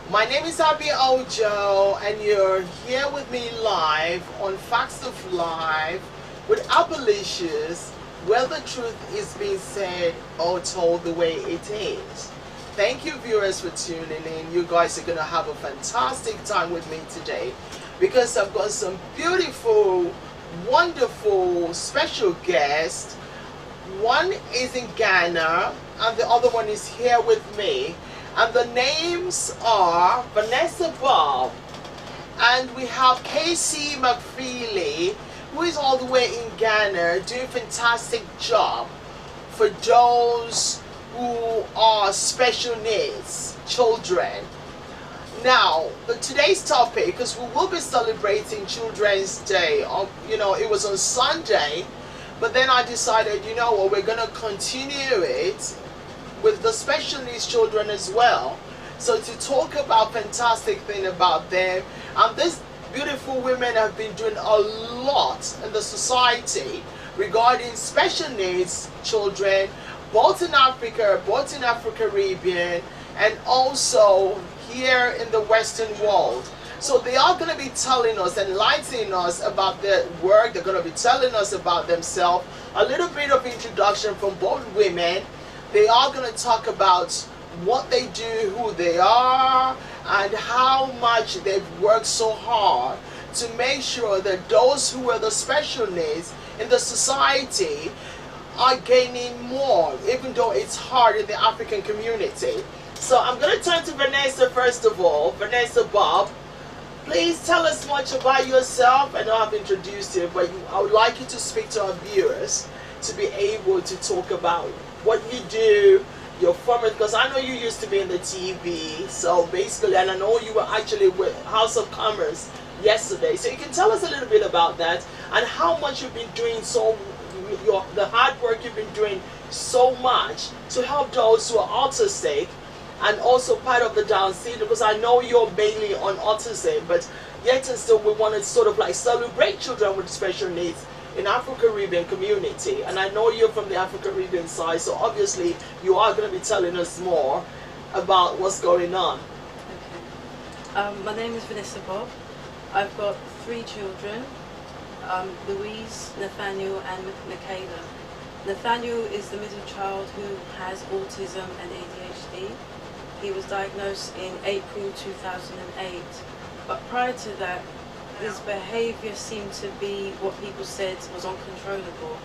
My name is Abby Ojo, and you're here with me live on Facts of Life with ABBILICIOUS, where the truth is being said or told the way it is. Thank you, viewers, for tuning in. You guys are going to have a fantastic time with me today because I've got some beautiful, wonderful, special guests. One is in Ghana and the other one is here with me. And the names are Vanessa Bob, and we have Casey McFeely, who is all the way in Ghana doing a fantastic job for those who are special needs children. Now, today's topic, because we will be celebrating Children's Day, it was on Sunday, but then I decided, you know what, we're going to continue it with the special needs children as well. So to talk about fantastic thing about them, and these beautiful women have been doing a lot in the society regarding special needs children, both in Africa, both in Afro-Caribbean, and also here in the Western world. So they are going to be telling us, enlightening us about their work. They're going to be telling us about themselves, a little bit of introduction from both women. They are going to talk about what they do, who they are, and how much they've worked so hard to make sure that those who are the special needs in the society are gaining more, even though it's hard in the African community. So I'm going to turn to Vanessa first of all. Vanessa Bob, please tell us much about yourself. I know I've introduced you, but I would like you to speak to our viewers to be able to talk about what you do, your former, because I know you used to be in the TV, so basically, and I know you were actually with House of Commerce yesterday, so you can tell us a little bit about that and how much you've been doing, the hard work you've been doing so much to help those who are autistic and also part of the Down syndrome, because I know you're mainly on autism, but yet and still we want to sort of like celebrate children with special needs in Afro-Caribbean community, and I know you're from the Afro-Caribbean side, so obviously you are going to be telling us more about what's going on. Okay. My name is Vanessa Bob. I've got 3 children, Louise, Nathaniel and Michaela. Nathaniel is the middle child who has autism and ADHD. He was diagnosed in April 2008, but prior to that his behaviour seemed to be what people said was uncontrollable.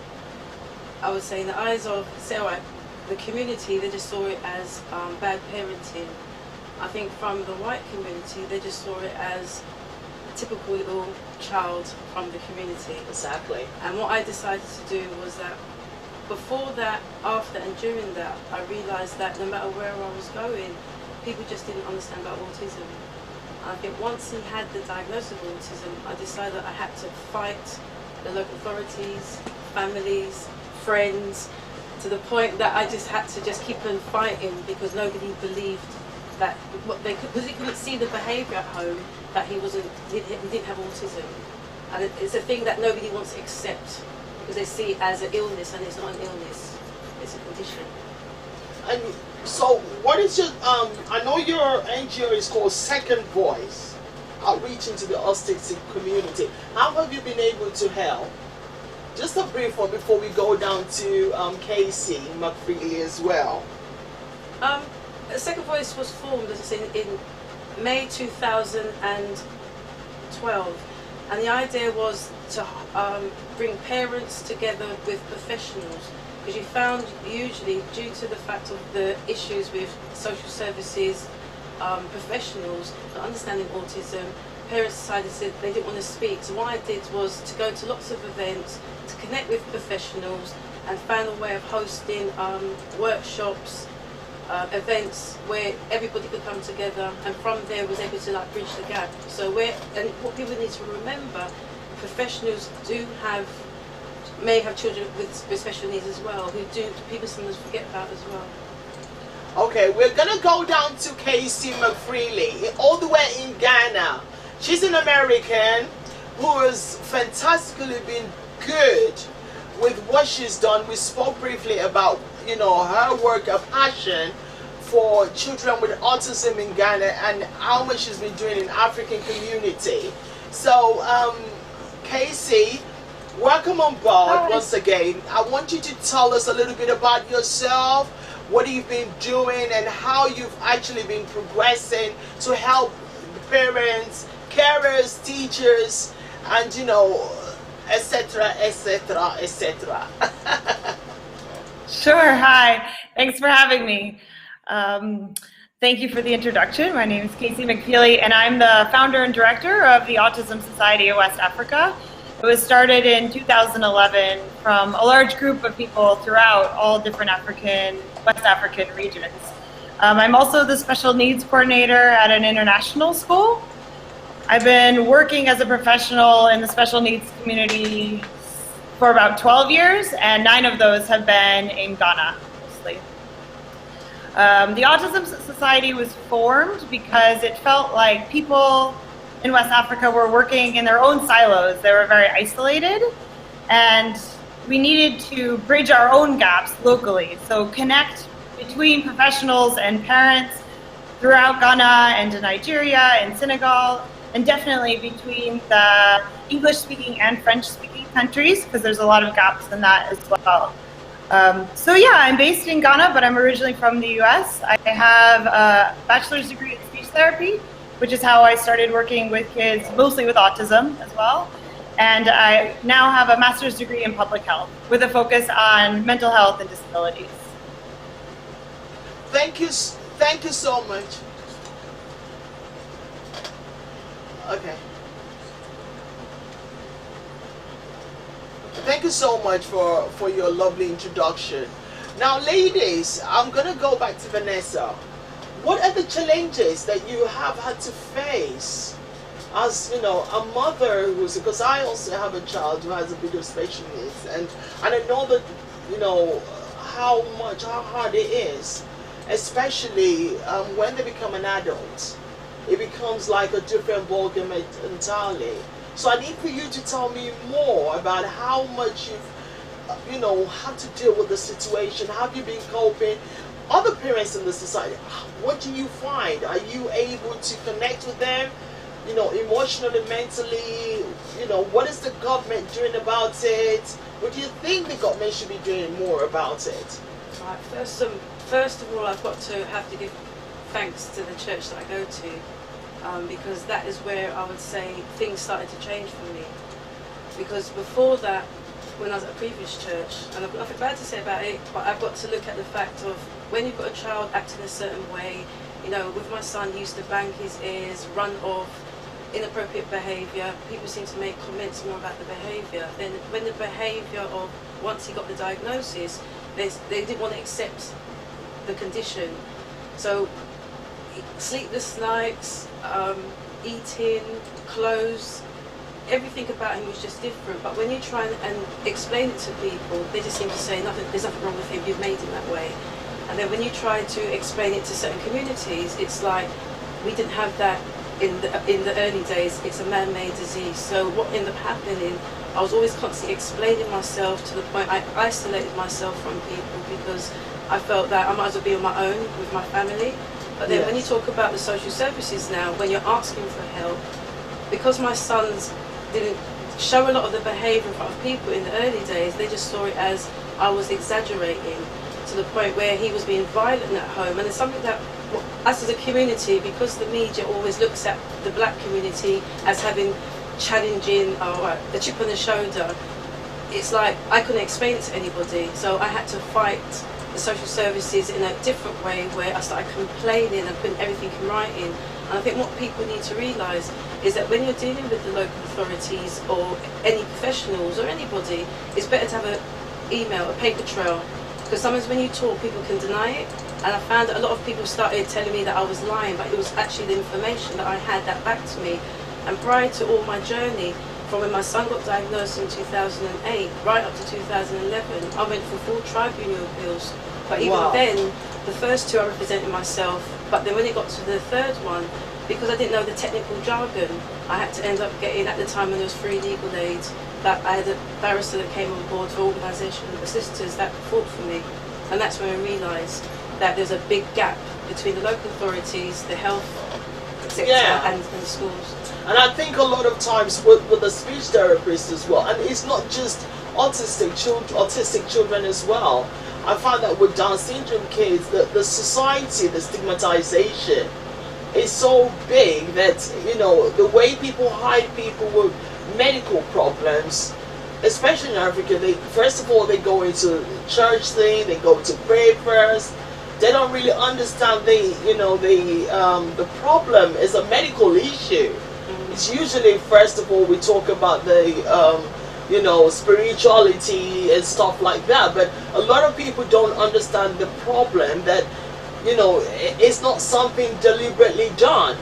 I would say in the eyes of the community, they just saw it as bad parenting. I think from the white community, they just saw it as a typical little child from the community. Exactly. And what I decided to do was that before that, after and during that, I realised that no matter where I was going, people just didn't understand about autism. I think once he had the diagnosis of autism, I decided I had to fight the local authorities, families, friends, to the point that I just had to just keep on fighting because nobody believed that because he couldn't see the behaviour at home that he didn't have autism, and it's a thing that nobody wants to accept because they see it as an illness, and it's not an illness; it's a condition. And so what is your, I know your NGO is called Second Voice, outreaching to the autistic community. How have you been able to help? Just a brief one before we go down to Casey McFeely as well. Second Voice was formed, as I said, in May 2012, and the idea was to bring parents together with professionals. Because you found usually, due to the fact of the issues with social services, professionals not understanding autism, parents decided that they didn't want to speak. So what I did was to go to lots of events, to connect with professionals, and found a way of hosting workshops, events where everybody could come together, and from there was able to bridge the gap. So and what people need to remember, professionals may have children with special needs as well, who people sometimes forget about as well. Okay, we're gonna go down to Casey McFeely, all the way in Ghana. She's an American who has fantastically been good with what she's done. We spoke briefly about, her work, her passion for children with autism in Ghana and how much she's been doing in African community. So, Casey, welcome on board. Hi. Once again. I want you to tell us a little bit about yourself, what you've been doing, and how you've actually been progressing to help parents, carers, teachers, and etc., etc., etc. Sure. Hi. Thanks for having me. Thank you for the introduction. My name is Casey McFeely, and I'm the founder and director of the Autism Society of West Africa. It was started in 2011 from a large group of people throughout all different West African regions. I'm also the special needs coordinator at an international school. I've been working as a professional in the special needs community for about 12 years, and 9 of those have been in Ghana, mostly. The Autism Society was formed because it felt like people in West Africa were working in their own silos. They were very isolated, and we needed to bridge our own gaps locally. So connect between professionals and parents throughout Ghana and Nigeria and Senegal, and definitely between the English-speaking and French-speaking countries, because there's a lot of gaps in that as well. So yeah, I'm based in Ghana, but I'm originally from the US. I have a bachelor's degree in speech therapy, which is how I started working with kids, mostly with autism as well. And I now have a master's degree in public health with a focus on mental health and disabilities. Thank you so much. Okay. Thank you so much for your lovely introduction. Now, ladies, I'm gonna go back to Vanessa. What are the challenges that you have had to face as a mother because I also have a child who has a bit of special needs, and I know that how hard it is, especially when they become an adult. It becomes like a different ballgame entirely. So I need for you to tell me more about how much you've had to deal with the situation. How have you been coping? Other parents in the society, what do you find? Are you able to connect with them, emotionally, mentally? What is the government doing about it? What do you think the government should be doing more about it? Right, first of all, I've got to have to give thanks to the church that I go to, because that is where I would say things started to change for me. Because before that, when I was at a previous church, and I've got nothing bad to say about it, but I've got to look at the fact of when you've got a child acting a certain way, with my son, he used to bang his ears, run off, inappropriate behaviour. People seem to make comments more about the behaviour. Then when the behaviour of, once he got the diagnosis, they didn't want to accept the condition. So sleepless nights, eating, clothes, everything about him was just different. But when you try and explain it to people, they just seem to say there's nothing wrong with him, you've made him that way. And then when you try to explain it to certain communities, it's like we didn't have that in the early days. It's a man-made disease. So what ended up happening, I was always constantly explaining myself to the point I isolated myself from people because I felt that I might as well be on my own with my family. But then when you talk about the social services now, when you're asking for help, because my sons didn't show a lot of the behaviour in front of people in the early days, they just saw it as I was exaggerating to the point where he was being violent at home. And it's something that us as a community, because the media always looks at the black community as having challenging or a chip on the shoulder, it's like I couldn't explain it to anybody. So I had to fight the social services in a different way, where I started complaining and putting everything in writing. And I think what people need to realise is that when you're dealing with the local authorities or any professionals or anybody, it's better to have an email, a paper trail, because sometimes when you talk, people can deny it. And I found that a lot of people started telling me that I was lying, but it was actually the information that I had that back to me. And prior to all my journey, from when my son got diagnosed in 2008 right up to 2011, I went for full tribunal appeals. But even then, the first 2 I represented myself, but then when it got to the third one, because I didn't know the technical jargon, I had to end up getting, at the time when there was free legal aid, that I had a barrister that came on board for organisation of solicitors that fought for me. And that's when I realised that there's a big gap between the local authorities, the health sector, Yeah. and the schools. And I think a lot of times with the speech therapist as well, and it's not just autistic children as well. I find that with Down syndrome kids, the society, the stigmatization is so big that, you know, the way people hide people with medical problems, especially in Africa, they first of all they go into church thing, they go to pray first. They don't really understand the problem is a medical issue. It's usually, first of all, we talk about the spirituality and stuff like that, but a lot of people don't understand the problem, that it's not something deliberately done.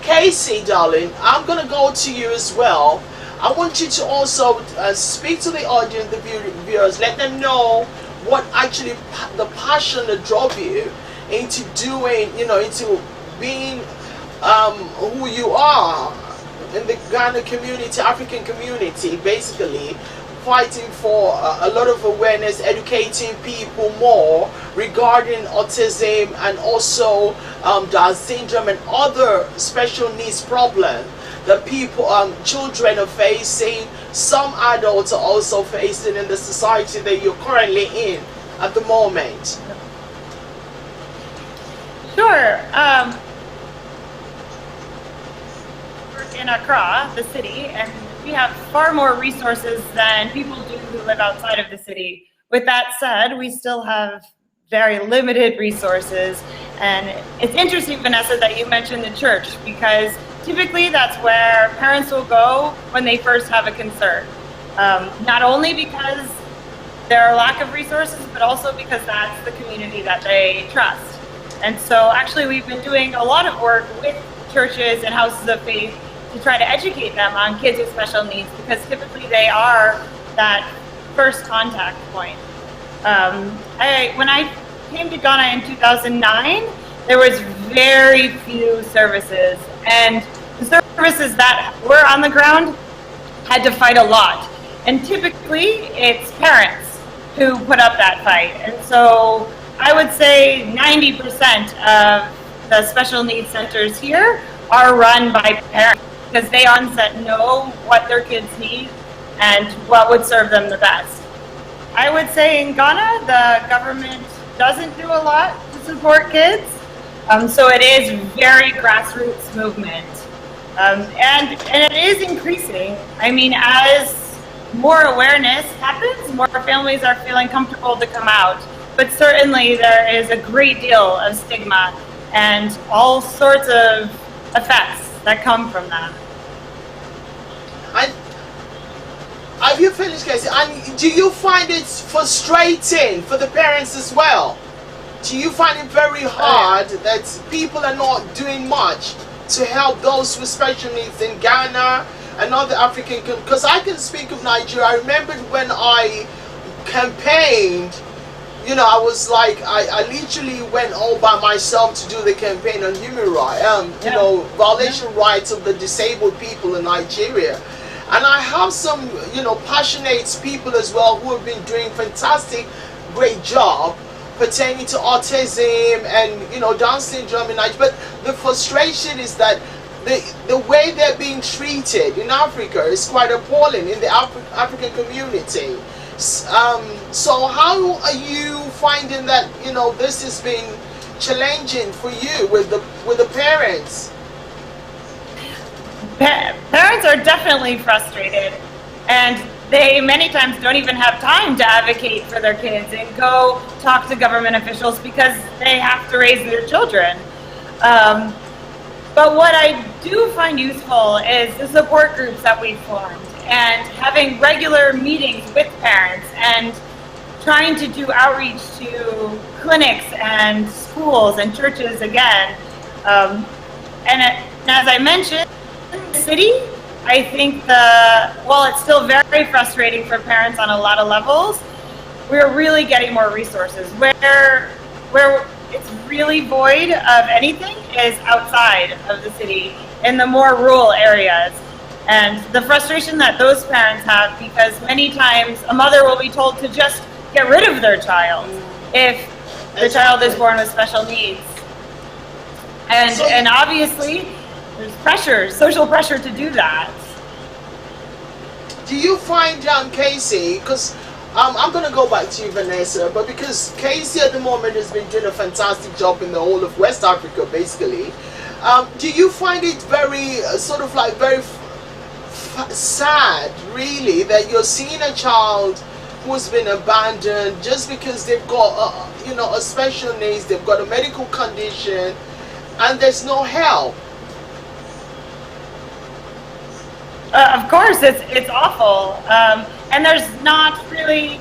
Casey, darling, I'm gonna go to you as well. I want you to also speak to the audience, the viewers, let them know what actually the passion that drove you into doing, into being who you are in the Ghana community, African community, basically fighting for a lot of awareness, educating people more regarding autism and also Down syndrome and other special needs problems that children are facing, some adults are also facing in the society that you're currently in at the moment. Sure. In Accra, the city, and we have far more resources than people do who live outside of the city. With that said, we still have very limited resources, and it's interesting, Vanessa, that you mentioned the church, because typically that's where parents will go when they first have a concern. Not only because there are lack of resources, but also because that's the community that they trust. And so actually we've been doing a lot of work with churches and houses of faith to try to educate them on kids with special needs, because typically they are that first contact point. When I came to Ghana in 2009, there was very few services, and the services that were on the ground had to fight a lot. And typically it's parents who put up that fight. And so I would say 90% of the special needs centers here are run by parents, because they on set know what their kids need and what would serve them the best. I would say in Ghana, the government doesn't do a lot to support kids. So it is very grassroots movement. And it is increasing. I mean, as more awareness happens, more families are feeling comfortable to come out. But certainly there is a great deal of stigma and all sorts of effects that come from that. Have you finished, Casey? And do you find it frustrating for the parents as well? Do you find it very hard that people are not doing much to help those with special needs in Ghana and other African countries? Because I can speak of Nigeria. I remembered when I campaigned, I was like, I literally went all by myself to do the campaign on human rights, violation rights of the disabled people in Nigeria. And I have some, passionate people as well who have been doing fantastic, great job pertaining to autism and, Down syndrome in Nigeria. But the frustration is that the way they're being treated in Africa is quite appalling in the African community. So how are you finding that, this has been challenging for you with the parents? Parents are definitely frustrated, and they many times don't even have time to advocate for their kids and go talk to government officials because they have to raise their children. But what I do find useful is the support groups that we've formed and having regular meetings with parents and trying to do outreach to clinics and schools and churches again. And as I mentioned, in the city, I think while it's still very frustrating for parents on a lot of levels, we're really getting more resources. Where it's really void of anything is outside of the city, in the more rural areas. And the frustration that those parents have, because many times a mother will be told to just get rid of their child if the child is born with special needs. And obviously, there's pressure, social pressure to do that. Do you find, Casey, because I'm going to go back to you, Vanessa, but because Casey at the moment has been doing a fantastic job in the whole of West Africa, basically, do you find it very, very sad, really, that you're seeing a child who's been abandoned just because they've got, a special needs, they've got a medical condition, and there's no help? Of course, it's awful, and there's not really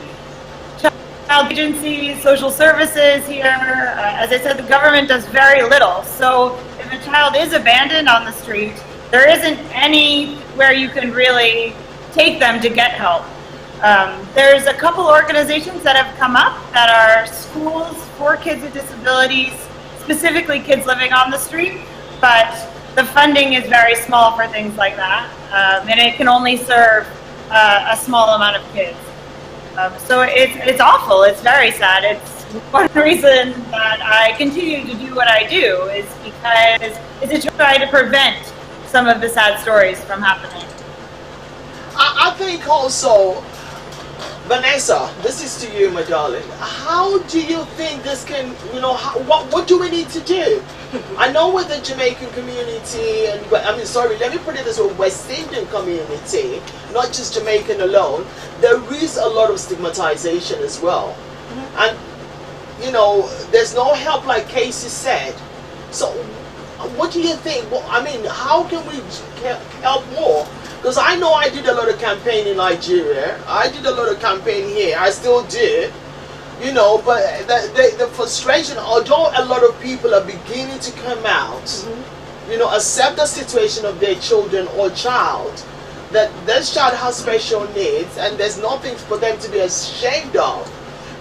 child agencies, social services here. As I said, the government does very little. So if a child is abandoned on the street, there isn't anywhere you can really take them to get help. There's a couple organizations that have come up that are schools for kids with disabilities, specifically kids living on the street, but the funding is very small for things like that, and it can only serve a small amount of kids. So it's awful. It's very sad. It's one reason that I continue to do what I do is because it's to try to prevent some of the sad stories from happening. I think also, Vanessa, this is to you, my darling. How do you think this can, what do we need to do? I know with the Jamaican community, let me put it this way, West Indian community, not just Jamaican alone, there is a lot of stigmatization as well. And, there's no help, like Casey said. So, what do you think? How can we help more? Because I know I did a lot of campaign in Nigeria. I did a lot of campaign here. I still do. But the frustration, although a lot of people are beginning to come out, accept the situation of their children or child, that this child has special needs and there's nothing for them to be ashamed of.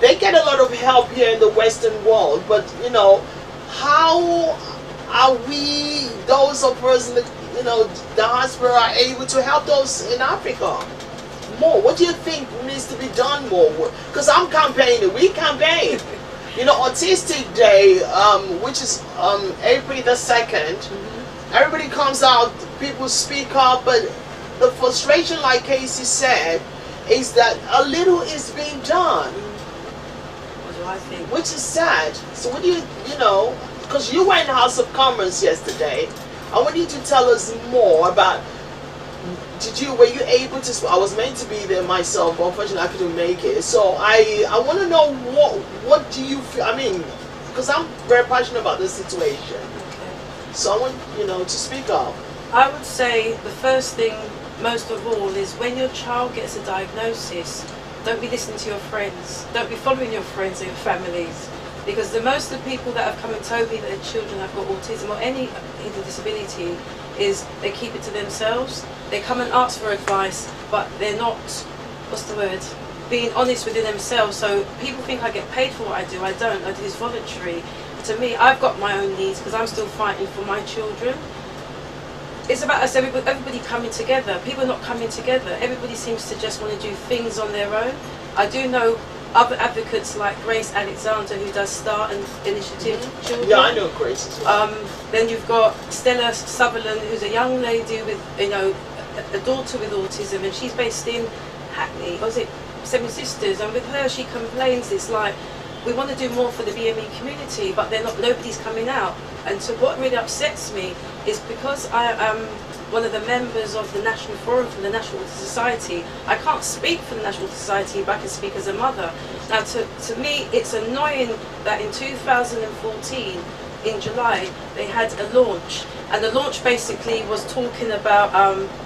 They get a lot of help here in the Western world, but, how are we, those of us in the diaspora, are able to help those in Africa more? What do you think needs to be done more? Because I'm campaigning, we campaign. Autistic Day, which is April the 2nd, everybody comes out, people speak up, but the frustration, like Casey said, is that a little is being done. What do I think? Which is sad. So what do you because you were in the House of Commons yesterday, I want you to tell us more about, were you able to, I was meant to be there myself, but unfortunately I couldn't make it. So I want to know what do you feel, because I'm very passionate about this situation. Okay. So I want, to speak up. I would say the first thing, most of all, is when your child gets a diagnosis, don't be listening to your friends. Don't be following your friends or your families. Because most of the people that have come and told me that their children have got autism or any disability is they keep it to themselves. They come and ask for advice, but they're not, being honest within themselves. So people think I get paid for what I do. I don't. I do this voluntary. To me, I've got my own needs because I'm still fighting for my children. It's about us, everybody coming together. People are not coming together. Everybody seems to just want to do things on their own. I do know other advocates like Grace Alexander, who does Start and Initiative Children. Yeah, I know Grace as well. Then you've got Stella Sutherland, who's a young lady with, a daughter with autism, and she's based in Hackney, or is it Seven Sisters? And with her, she complains, it's like, we want to do more for the BME community, but nobody's coming out. And so what really upsets me is because I am one of the members of the National Forum for the National Autism Society, I can't speak for the National Society, but I can speak as a mother. Now, to me, it's annoying that in 2014, in July, they had a launch, and the launch basically was talking about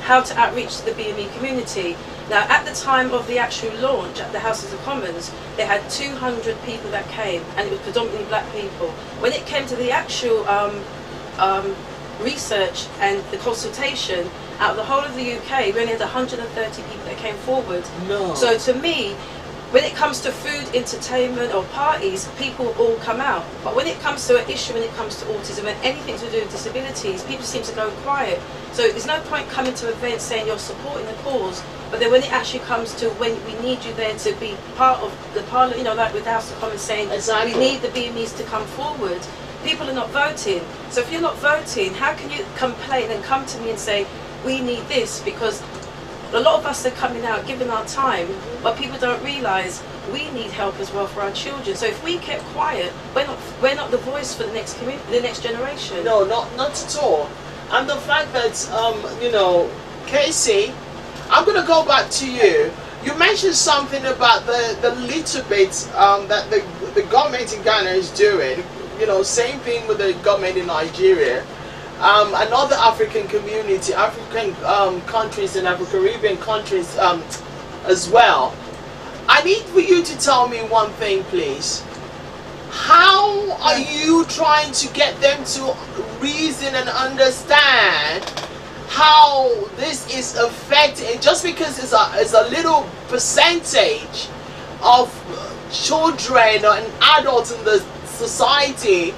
how to outreach to the BME community. Now, at the time of the actual launch at the Houses of Commons, they had 200 people that came, and it was predominantly black people. When it came to the actual research and the consultation, out of the whole of the UK, we only had 130 people that came forward. No. So to me, when it comes to food, entertainment or parties, people all come out. But when it comes to an issue, when it comes to autism and anything to do with disabilities, people seem to go quiet. So there's no point coming to events saying you're supporting the cause, but then when it actually comes to when we need you there to be part of the parliament, you know, like with the House of Commons saying, exactly, we need the BMEs to come forward, people are not voting. So if you're not voting, how can you complain and come to me and say, we need this? Because a lot of us are coming out, giving our time, but people don't realise we need help as well for our children. So if we kept quiet, we're not the voice for the next community, the next generation. No, not at all. And the fact that you know, Casey, I'm gonna go back to you. You mentioned something about the little bit that the government in Ghana is doing. You know, same thing with the government in Nigeria. And other African community, African countries and Afro-Caribbean countries as well. I need for you to tell me one thing, please. How are you trying to get them to reason and understand how this is affecting, just because it's a little percentage of children and adults in the society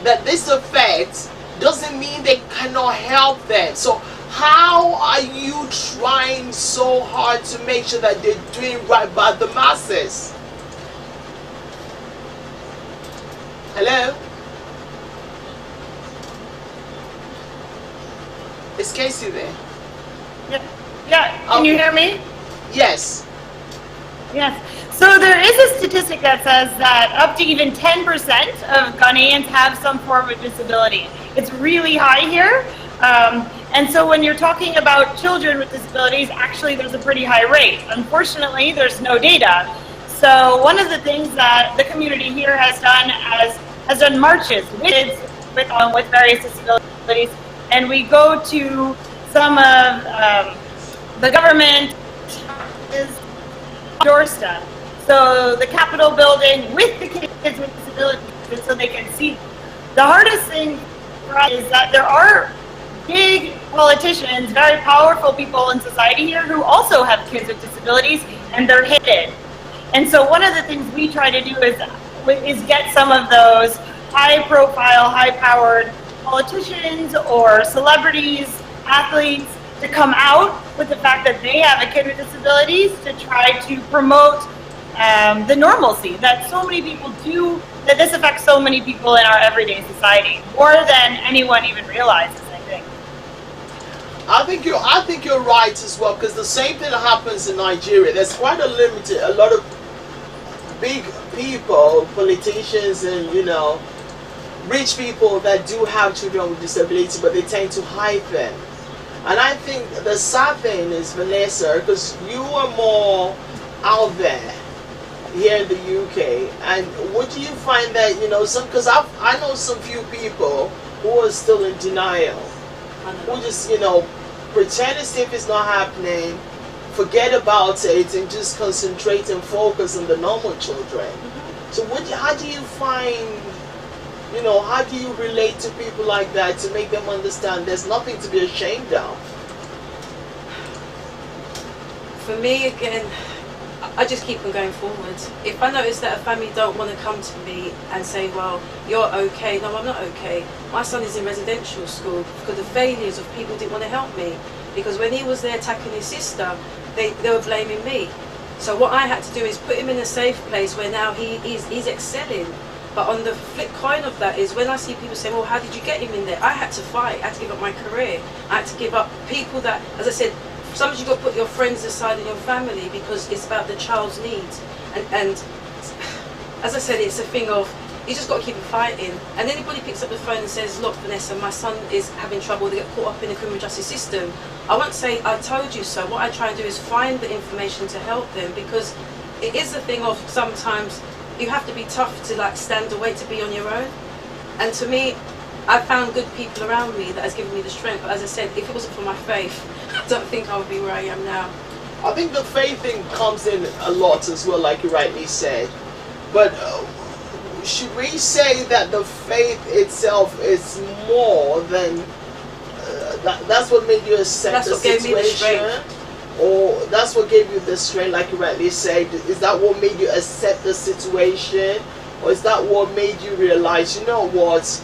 that this affects, doesn't mean they cannot help them. So how are you trying so hard to make sure that they're doing right by the masses? Hello? Is Casey there? Yeah. Can you hear me? Yes. Yes. So there is a statistic that says that up to even 10% of Ghanaians have some form of disability. It's really high here. And so when you're talking about children with disabilities, actually there's a pretty high rate. Unfortunately, there's no data. So one of the things that the community here has done marches with various disabilities, and we go to some of the government doorstep. So the Capitol building with the kids with disabilities, so they can see. The hardest thing for us is that there are big politicians, very powerful people in society here who also have kids with disabilities, and they're hidden. And so one of the things we try to do is get some of those high-profile, high-powered politicians or celebrities, athletes, to come out with the fact that they have a kid with disabilities, to try to promote the normalcy that so many people do, that this affects so many people in our everyday society, more than anyone even realizes, I think. I think you're right as well, because the same thing happens in Nigeria. There's quite a lot of big people, politicians and, you know, rich people that do have children with disability, but they tend to hide them. And I think the sad thing is, Vanessa, because you are more out there here in the UK, and would you find that, you know, because I know some few people who are still in denial, who just, you know, pretend as if it's not happening, forget about it, and just concentrate and focus on the normal children. So how do you find, you know, how do you relate to people like that to make them understand there's nothing to be ashamed of? For me, again, I just keep on going forward. If I notice that a family don't want to come to me and say, well, you're okay. No, I'm not okay. My son is in residential school because the failures of people didn't want to help me. Because when he was there attacking his sister, they were blaming me. So what I had to do is put him in a safe place where now he's excelling. But on the flip coin of that is when I see people say, well, how did you get him in there? I had to fight. I had to give up my career. I had to give up people that, as I said, sometimes you've got to put your friends aside and your family because it's about the child's needs. And as I said, it's a thing of, you just got to keep fighting. And anybody picks up the phone and says, look, Vanessa, my son is having trouble, they get caught up in the criminal justice system. I won't say, I told you so. What I try and do is find the information to help them, because it is a thing of sometimes you have to be tough to like stand away, to be on your own. And to me, I found good people around me that has given me the strength. But as I said, if it wasn't for my faith, I don't think I would be where I am now. I think the faith thing comes in a lot as well, like you rightly said. But should we say that the faith itself is more than that's what made you accept the situation? or that's what gave you the strength, like you rightly said? Is that what made you accept the situation, or is that what made you realize, you know what,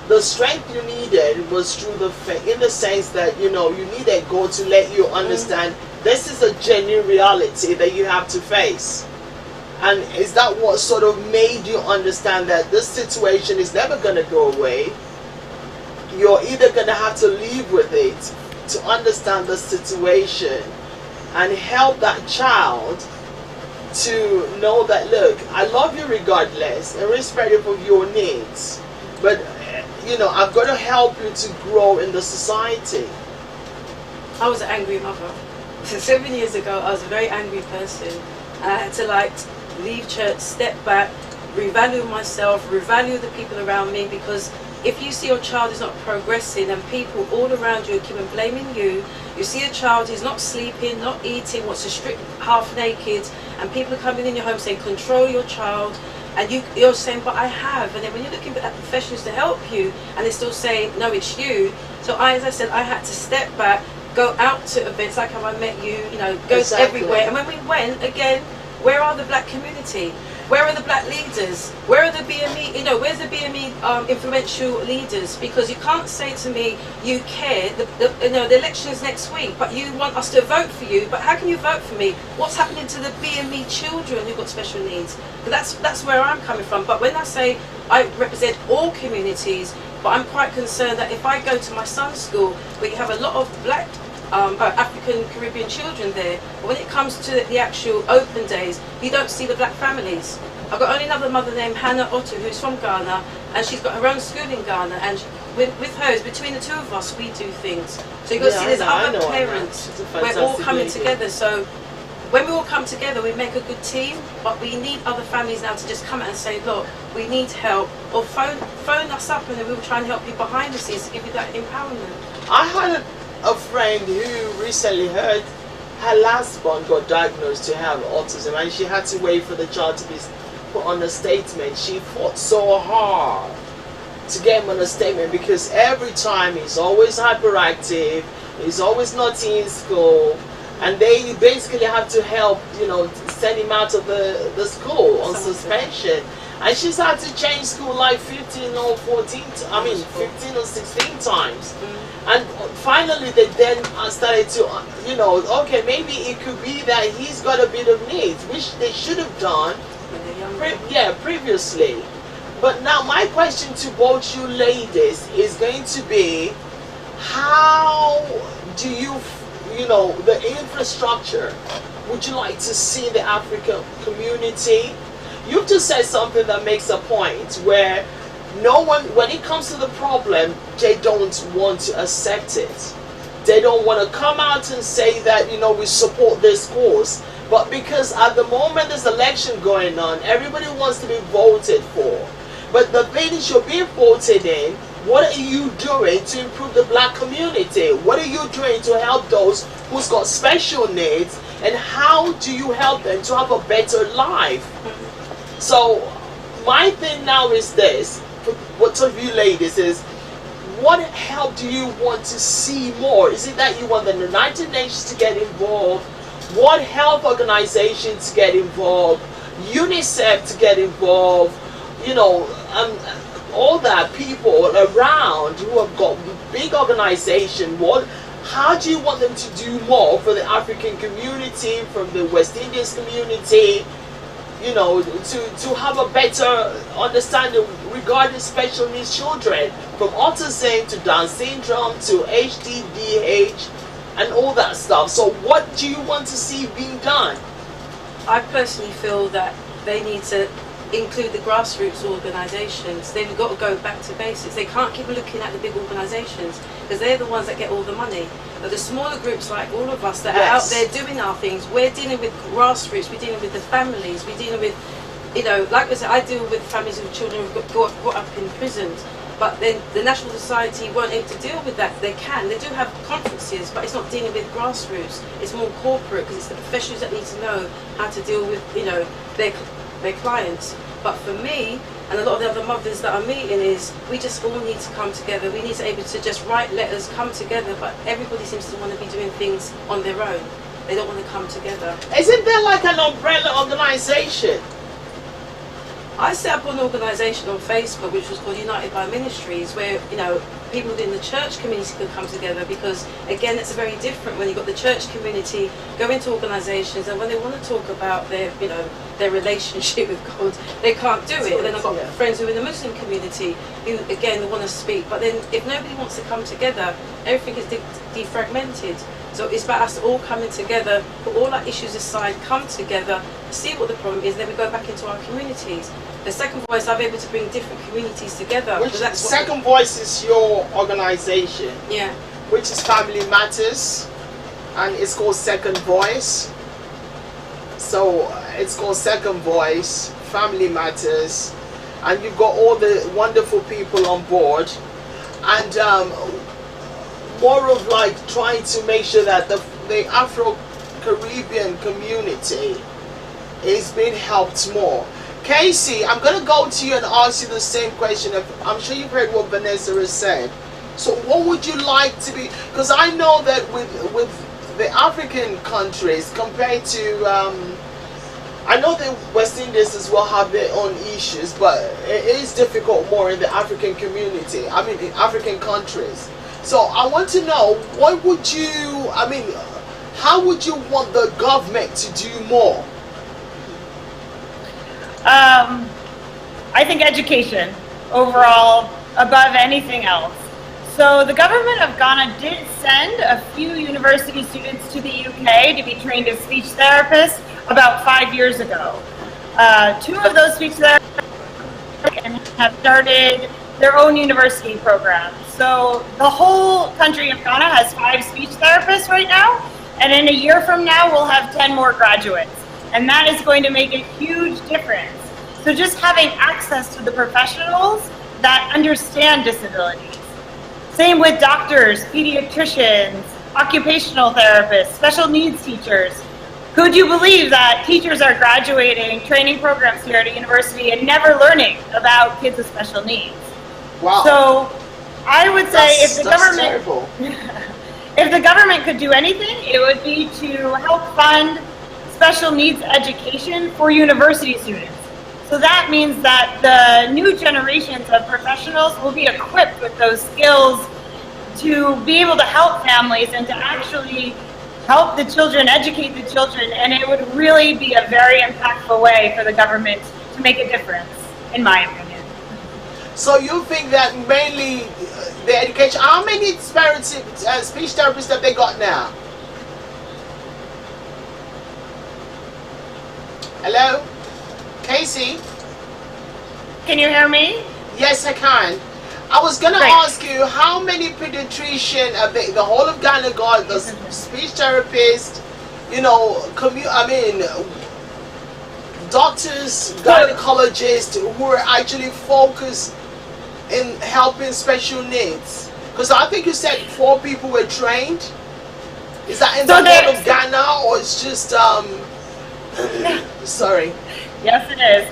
the strength you needed was through the faith, in the sense that, you know, you needed God to let you understand this is a genuine reality that you have to face? And is that what sort of made you understand that this situation is never going to go away? You're either going to have to live with it to understand the situation and help that child to know that, look, I love you regardless, irrespective of your needs, but you know, I've got to help you to grow in the society. I was an angry mother. 7 years ago, I was a very angry person. I had to like leave church, step back, revalue myself, revalue the people around me, because if you see your child is not progressing and people all around you keep on blaming you, you see a child who's not sleeping, not eating, wants to strip half naked, and people are coming in your home saying, control your child, and you're saying, but I have. And then when you're looking at professionals to help you, and they're still saying, no, it's you. So as I said, I had to step back, go out to events like how I met you, you know, go everywhere. And when we went, again, where are the black community? Where are the black leaders? Where are the BME, you know, where's the BME influential leaders? Because you can't say to me, you care, you know, the election is next week, but you want us to vote for you, but how can you vote for me? What's happening to the BME children who've got special needs? That's where I'm coming from. But when I say I represent all communities, but I'm quite concerned that if I go to my son's school, where you have a lot of black African-Caribbean children there, but when it comes to the actual open days, you don't see the black families. I've got only another mother named Hannah Otto, who's from Ghana, and she's got her own school in Ghana, and with hers, between the two of us, we do things. So you've got to see there's other parents, we're all coming together. So when we all come together, we make a good team, but we need other families now to just come out and say, look, we need help, or phone us up, and then we'll try and help you behind the scenes to give you that empowerment. I had a friend who recently heard her last born got diagnosed to have autism, and she had to wait for the child to be put on a statement. She fought so hard to get him on a statement, because every time he's always hyperactive, he's always naughty in school, and they basically have to help, you know, send him out of the school on suspension. And she's had to change school like 15 or 14, 15 or 16 times. And finally they then started to, you know, okay, maybe it could be that he's got a bit of needs, which they should have done previously. But now my question to both you ladies is going to be, how do you, you know, the infrastructure would you like to see the African community? You've just said something that makes a point, where no one, when it comes to the problem, they don't want to accept it. They don't want to come out and say that, you know, we support this cause. But because at the moment there's election going on, everybody wants to be voted for. But the thing is, you're being voted in. What are you doing to improve the black community? What are you doing to help those who's got special needs? And how do you help them to have a better life? So my thing now is this, for what of you ladies, is what help do you want to see more? Is it that you want the United Nations to get involved? What health organizations to get involved? UNICEF to get involved? You know, all that people around who have got big organizations. How do you want them to do more for the African community, from the West Indies community? You know, to have a better understanding regarding special needs children, from autism to Down syndrome to HDDH and all that stuff. So what do you want to see being done? I personally feel that they need to include the grassroots organisations. They've got to go back to basics. They can't keep looking at the big organisations, because they're the ones that get all the money. But the smaller groups like all of us that are out there doing our things, we're dealing with grassroots, we're dealing with the families, we're dealing with, you know, like I said, I deal with families with children who've got brought up in prisons. But then the National Society weren't able to deal with that. They do have conferences, but it's not dealing with grassroots. It's more corporate, because it's the professionals that need to know how to deal with, you know, their clients. But for me, and a lot of the other mothers that I'm meeting, is we just all need to come together. We need to be able to just write letters, come together, but everybody seems to want to be doing things on their own. they don't want to come together. Isn't there like an umbrella organization? I set up an organisation on Facebook which was called United by Ministries, where, you know, people within the church community could come together, because again, it's very different when you've got the church community go into organisations, and when they want to talk about their, you know, their relationship with God, they can't do it. And then I've got friends who are in the Muslim community who again want to speak, but then if nobody wants to come together, everything is defragmented. So it's about us all coming together, put all our issues aside, come together, see what the problem is, then we go back into our communities. The Second Voice, I'm able to bring different communities together. Which Second Voice is your organization? Yeah. Which is Family Matters, and it's called Second Voice. So it's called Second Voice, Family Matters, and you've got all the wonderful people on board, and more of like trying to make sure that the Afro-Caribbean community is being helped more. Casey, I'm going to go to you and ask you the same question. I'm sure you've heard what Vanessa has said. So what would you like to be, because I know that with the African countries compared to, I know the West Indies as well have their own issues, but it is difficult more in the African community, I mean in African countries. So I want to know, what would you, I mean, how would you want the government to do more? I think education overall above anything else. So the government of Ghana did send a few university students to the UK to be trained as speech therapists about 5 years ago. Two of those speech therapists have started their own university program. So the whole country of Ghana has 5 speech therapists right now, and in a year from now we'll have 10 more graduates. And that is going to make a huge difference. So just having access to the professionals that understand disabilities. Same with doctors, pediatricians, occupational therapists, special needs teachers. Could you believe that teachers are graduating training programs here at a university and never learning about kids with special needs? Wow. So I would say if the government terrible. if the government could do anything, it would be to help fund special needs education for university students. So that means that the new generations of professionals will be equipped with those skills to be able to help families and to actually help the children, educate the children, and it would really be a very impactful way for the government to make a difference, in my opinion. So you think that mainly the education, how many speech therapists have they got now? Hello? Casey? Can you hear me? Yes, I can. I was going to ask you, how many pediatricians have they, the whole of Ghana got, the speech therapist, you know, doctors, gynecologists who are actually focused in helping special needs? Because I think you said 4 people were trained. Is that in the whole of Ghana, or it's just, sorry. Yes, it is.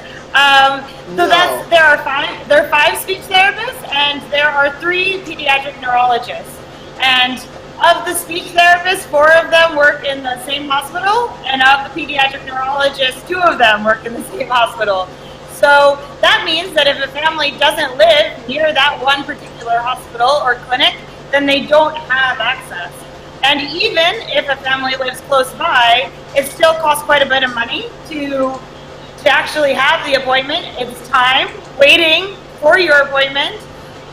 There are 5 speech therapists, and there are 3 pediatric neurologists. And of the speech therapists, 4 of them work in the same hospital, and of the pediatric neurologists, 2 of them work in the same hospital. So that means that if a family doesn't live near that one particular hospital or clinic, then they don't have access. And even if a family lives close by, it still costs quite a bit of money to actually have the appointment. It's time waiting for your appointment,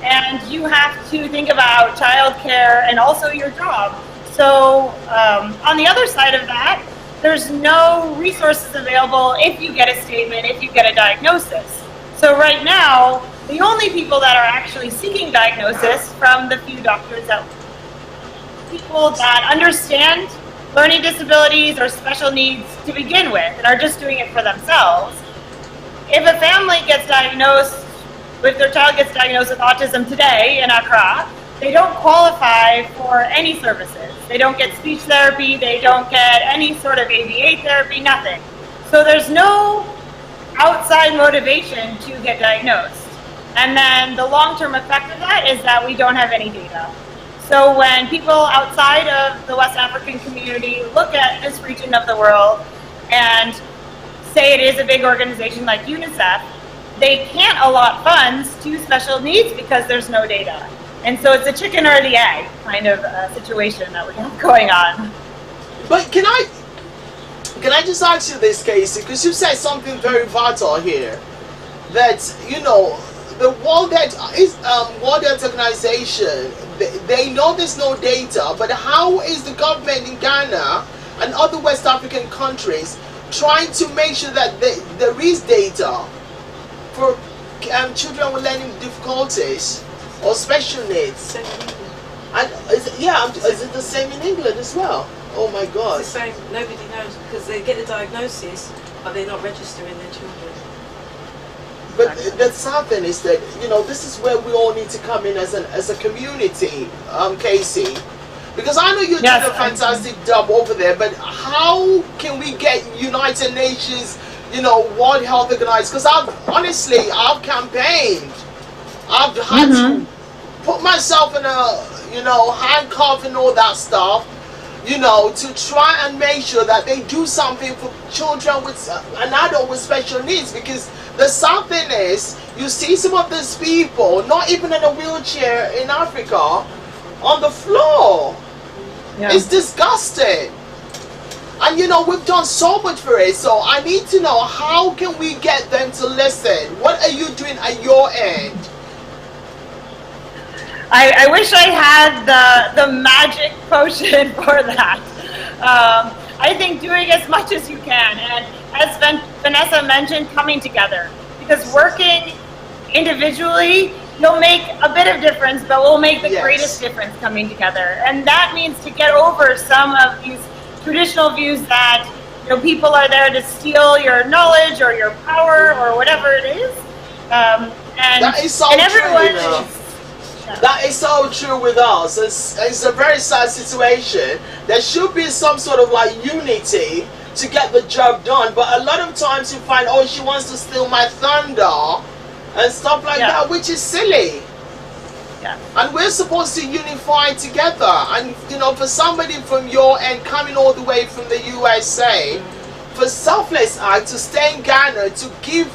and you have to think about childcare and also your job. So on the other side of that, there's no resources available if you get a statement, if you get a diagnosis. So right now, the only people that are actually seeking diagnosis from the few doctors that people that understand learning disabilities or special needs to begin with and are just doing it for themselves. If a family gets diagnosed, if their child gets diagnosed with autism today in Accra, they don't qualify for any services. They don't get speech therapy, they don't get any sort of ABA therapy, nothing. So there's no outside motivation to get diagnosed. And then the long-term effect of that is that we don't have any data. So when people outside of the West African community look at this region of the world and say it is a big organization like UNICEF, they can't allot funds to special needs because there's no data. And so it's a chicken or the egg kind of situation that we have going on. But can I just ask you this, Casey, because you said something very vital here, that, you know, the World Health Organization, they know there's no data, but how is the government in Ghana and other West African countries trying to make sure that there is data for children with learning difficulties or special needs? And is it the same in England as well? Oh my God. It's the same. Nobody knows because they get the diagnosis, but they're not registering their children. But the sad thing is that, you know, this is where we all need to come in as a community, Casey. Because I know you're doing a fantastic job over there, but how can we get United Nations, you know, World Health Organization? Because I've campaigned. I've had to put myself in a, you know, handcuff and all that stuff, you know, to try and make sure that they do something for children with an adult with special needs. Because the sad thing is, you see some of these people, not even in a wheelchair in Africa, on the floor. Yeah. It's disgusting. And you know, we've done so much for it, so I need to know, how can we get them to listen? What are you doing at your end? I wish I had the magic potion for that. I think doing as much as you can, and as Vanessa mentioned, coming together. Because working individually, you'll make a bit of difference, but we'll make the greatest difference coming together. And that means to get over some of these traditional views that, you know, people are there to steal your knowledge or your power or whatever it is. And that is so everyone true, you know. That is so true with us. It's a very sad situation. There should be some sort of like unity to get the job done, but a lot of times you find, oh, she wants to steal my thunder and stuff like that, which is silly. Yeah. And we're supposed to unify together. And you know, for somebody from your end coming all the way from the USA, for Selfless Act to stay in Ghana to give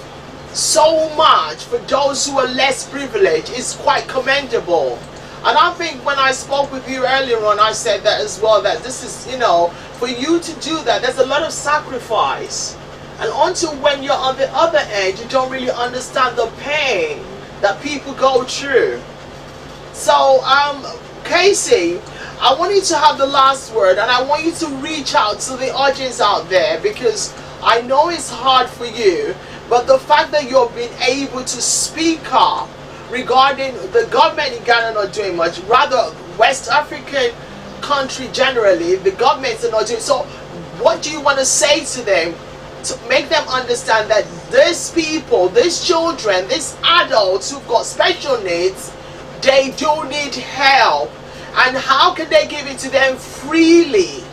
so much for those who are less privileged is quite commendable. And I think when I spoke with you earlier on, I said that as well, that this is, you know, for you to do that, there's a lot of sacrifice. And until when you're on the other end, you don't really understand the pain that people go through. So, Casey, I want you to have the last word, and I want you to reach out to the audience out there, because I know it's hard for you, but the fact that you've been able to speak up regarding the government in Ghana not doing much, rather West African country generally, the governments are not doing. So what do you want to say to them to make them understand that these people, these children, these adults who've got special needs, they do need help, and how can they give it to them freely?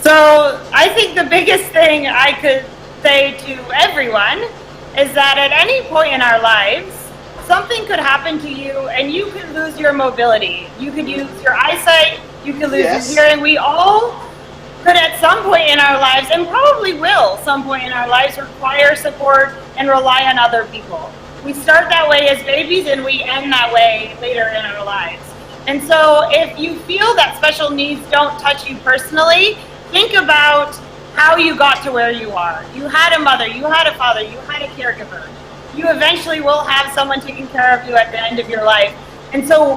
So I think the biggest thing I could say to everyone is that at any point in our lives, something could happen to you and you could lose your mobility. You could lose your eyesight, you could lose your hearing. We all could at some point in our lives, and probably will some point in our lives, require support and rely on other people. We start that way as babies and we end that way later in our lives. And so if you feel that special needs don't touch you personally, think about how you got to where you are. You had a mother, you had a father, you had a caregiver. You eventually will have someone taking care of you at the end of your life. And so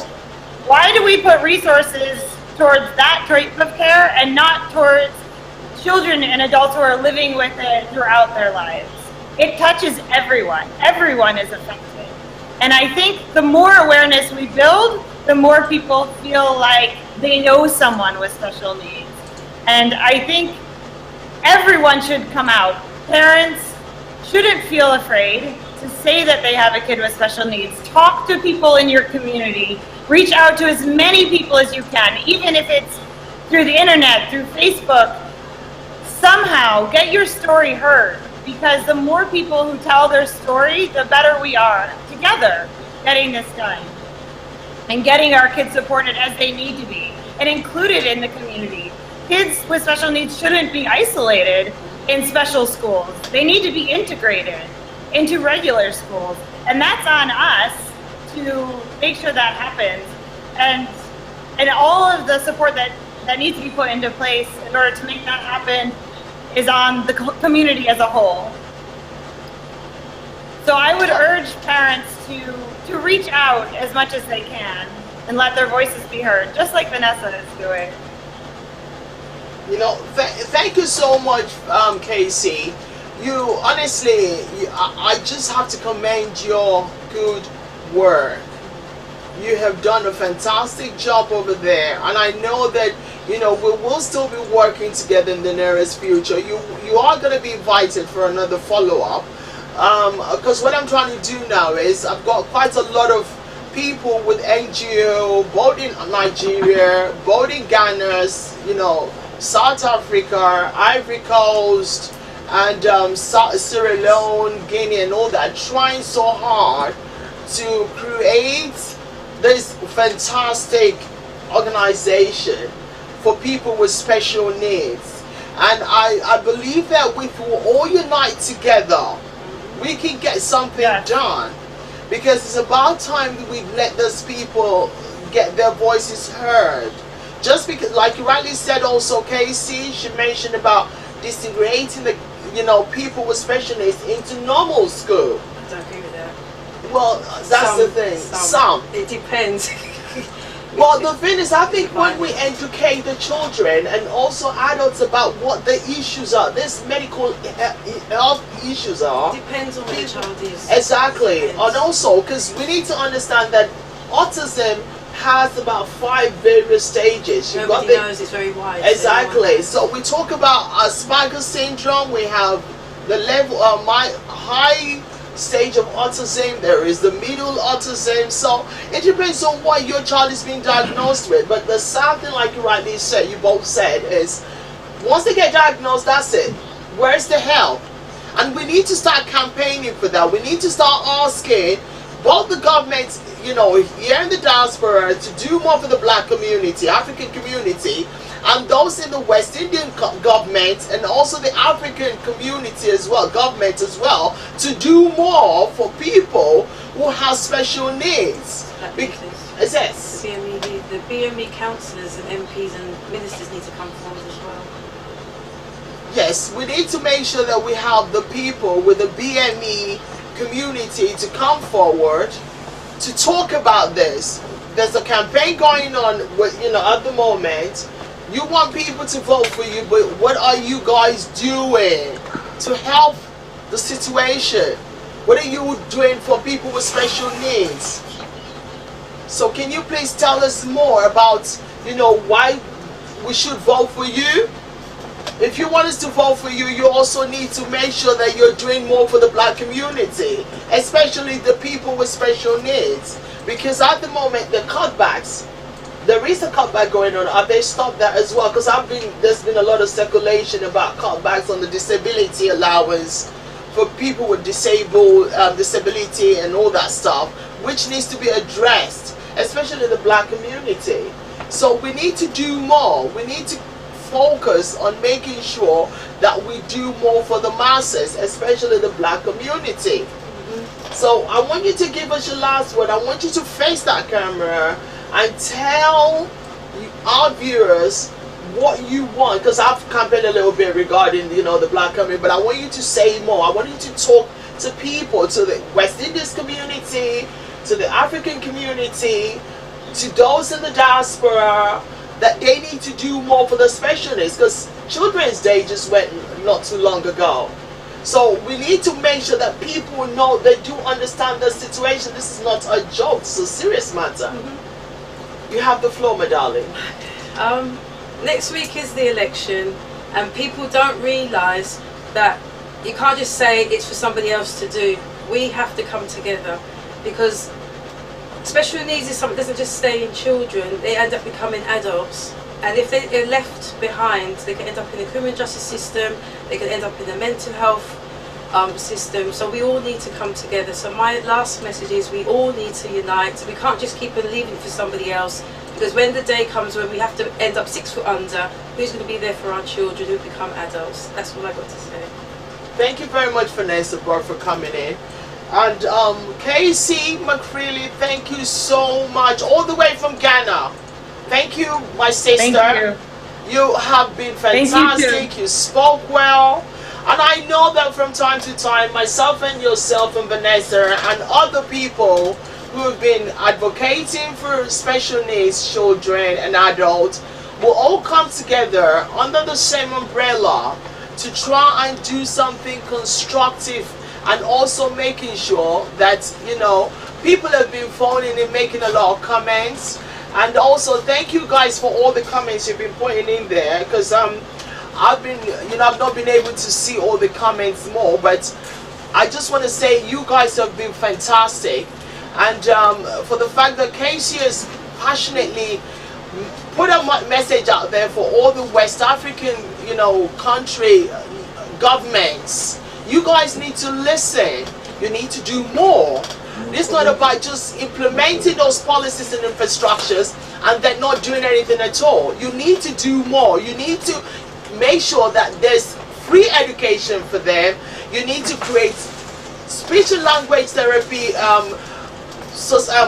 why do we put resources towards that type of care and not towards children and adults who are living with it throughout their lives? It touches everyone. Everyone is affected. And I think the more awareness we build, the more people feel like they know someone with special needs. And I think everyone should come out. Parents shouldn't feel afraid to say that they have a kid with special needs. Talk to people in your community. Reach out to as many people as you can, even if it's through the internet, through Facebook. Somehow get your story heard, because the more people who tell their story, the better we are together getting this done. and getting our kids supported as they need to be and included in the community. Kids with special needs shouldn't be isolated in special schools. They need to be integrated into regular schools. And that's on us to make sure that happens. And all of the support that needs to be put into place in order to make that happen is on the community as a whole. So I would urge parents to reach out as much as they can and let their voices be heard, just like Vanessa is doing. You know, thank you so much, Casey. You honestly, I just have to commend your good work. You have done a fantastic job over there, and I know that, you know, we will still be working together in the nearest future. You are going to be invited for another follow-up, because what I'm trying to do now is I've got quite a lot of people with NGO, both in Nigeria, both in Ghana, you know, South Africa, Ivory Coast, and Sierra Leone, Guinea, and all that, trying so hard to create this fantastic organization for people with special needs. And I believe that if we all unite together, we can get something done. Because it's about time that we let those people get their voices heard. Just because, like you rightly said also, Casey, she mentioned about disintegrating the, you know, people with special needs into normal school. I don't agree with that. Well, that's the thing. Some. It depends. Well, the thing is, I think when we educate the children and also adults about what the issues are, these medical health issues are. Depends on where the child is. Exactly. And also, because we need to understand that autism has about 5 various stages. Nobody knows, it's very wide. Exactly. So we talk about Asperger's syndrome, we have the level of high stage of autism, there is the middle autism, so it depends on what your child is being diagnosed with. But the sad thing, like you rightly said, you both said, is once they get diagnosed, that's it. Where's the help? And we need to start campaigning for that. We need to start asking both the governments, you know, here in the diaspora, to do more for the black community, African community, and those in the West Indian government, and also the African community as well, government as well, to do more for people who have special needs. Yes. The BME councillors and MPs and ministers need to come forward as well. Yes, we need to make sure that we have the people with the BME community to come forward to talk about this. There's a campaign going on with, you know, at the moment. You want people to vote for you, but what are you guys doing to help the situation? What are you doing for people with special needs? So can you please tell us more about, you know, why we should vote for you? If you want us to vote for you, you also need to make sure that you're doing more for the black community, especially the people with special needs. Because at the moment, the cutbacks, there is a cutback going on. Have they stopped that as well? Because there's been a lot of speculation about cutbacks on the disability allowance for people with disability and all that stuff, which needs to be addressed, especially the black community. So we need to do more. We need to focus on making sure that we do more for the masses, especially the black community. So I want you to give us your last word. I want you to face that camera and tell our viewers what you want, because I've campaigned a little bit regarding, you know, the black community, but I want you to say more. I want you to talk to people, to the West Indies community, to the African community, to those in the diaspora, that they need to do more for the special needs, because Children's Day just went not too long ago. So we need to make sure that people know, they do understand the situation. This is not a joke, it's a serious matter. You have the floor, my darling. Next week is the election, and people don't realise that you can't just say it's for somebody else to do. We have to come together, because special needs is something that doesn't just stay in children, they end up becoming adults. And if they are left behind, they can end up in the criminal justice system, they can end up in the mental health system. So we all need to come together. So my last message is we all need to unite. We can't just keep on leaving for somebody else, because when the day comes when we have to end up 6 foot under, who's going to be there for our children who become adults? That's all I got to say. Thank you very much, Vanessa Brock, for coming in. And Casey McFreely, thank you so much, all the way from Ghana. Thank you, my sister. Thank you. You have been fantastic. You spoke well. And I know that from time to time, myself and yourself and Vanessa and other people who have been advocating for special needs children and adults will all come together under the same umbrella to try and do something constructive, and also making sure that, you know, people have been phoning and making a lot of comments. And also thank you guys for all the comments you've been putting in there, because I've not been able to see all the comments more, but I just want to say you guys have been fantastic. And for the fact that Casey has passionately put a message out there for all the West African, you know, country governments. You guys need to listen. You need to do more. It's not about just implementing those policies and infrastructures and then not doing anything at all. You need to do more. You need to make sure that there's free education for them. You need to create speech and language therapy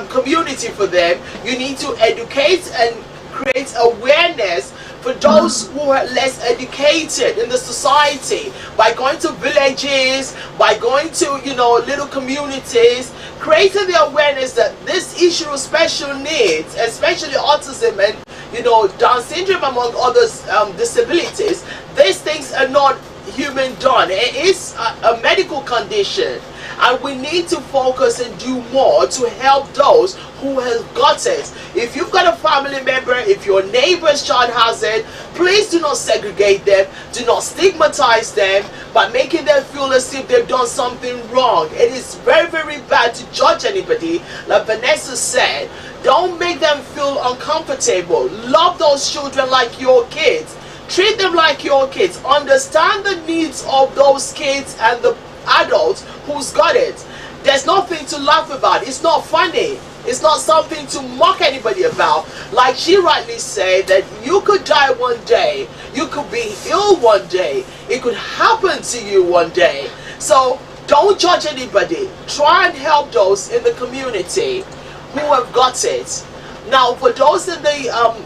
community for them. You need to educate and create awareness for those who are less educated in the society, by going to villages, by going to, you know, little communities, creating the awareness that this issue of special needs, especially autism and, you know, Down syndrome among others, disabilities, these things are not human done. It is a medical condition, and we need to focus and do more to help those who have got it. If you've got a family member, if your neighbor's child has it, please do not segregate them, do not stigmatize them by making them feel as if they've done something wrong. It is very, very bad to judge anybody. Like Vanessa said, don't make them feel uncomfortable. Love those children like your kids. Treat them like your kids. Understand the needs of those kids and the adults who's got it. There's nothing to laugh about. It's not funny. It's not something to mock anybody about. Like she rightly said, that you could die one day. You could be ill one day. It could happen to you one day. So don't judge anybody. Try and help those in the community who have got it. Now, for those in the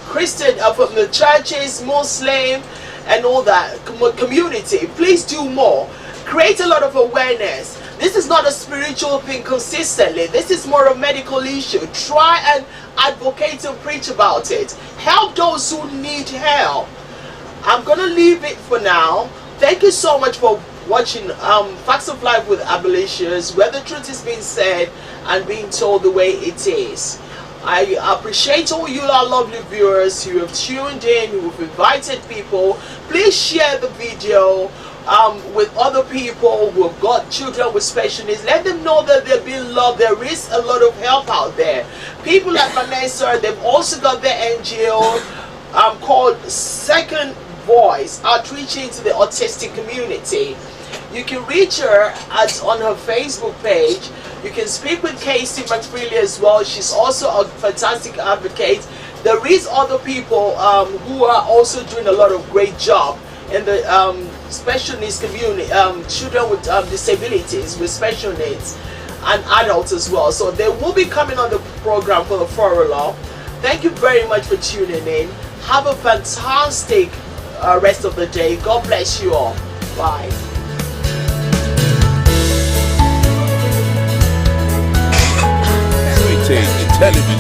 Christian, from the churches, Muslim, and all that community, please do more. Create a lot of awareness. This is not a spiritual thing consistently. This is more a medical issue. Try and advocate and preach about it. Help those who need help. I'm going to leave it for now. Thank you so much for watching Facts of Life with Abbilicious, where the truth is being said and being told the way it is. I appreciate all you our lovely viewers who have tuned in, who have invited people. Please share the video with other people who have got children with special needs. Let them know that they're being loved. There is a lot of help out there. People like Vanessa, they've also got their NGO called Second Voice, outreaching to the autistic community. You can reach her on her Facebook page. You can speak with Casey McFreely as well. She's also a fantastic advocate. There is other people who are also doing a lot of great job in the special needs community, children with disabilities, with special needs, and adults as well. So they will be coming on the program for the Forum. Thank you very much for tuning in. Have a fantastic rest of the day. God bless you all. Bye.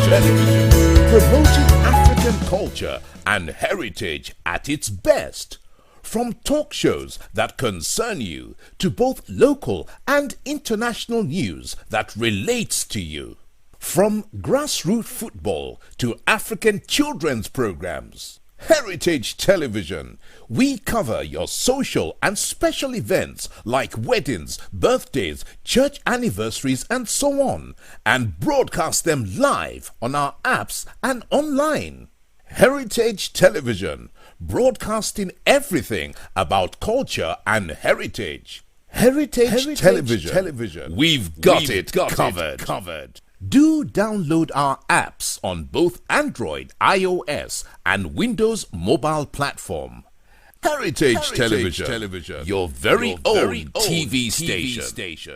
Television, promoting African culture and heritage at its best. From talk shows that concern you to both local and international news that relates to you. From grassroots football to African children's programs. Heritage Television, we cover your social and special events like weddings, birthdays, church anniversaries and so on, and broadcast them live on our apps and online. Heritage Television, broadcasting everything about culture and heritage. Heritage Television. We've got it covered. Do download our apps on both Android, iOS, and Windows mobile platform. Heritage Television, your very own TV station.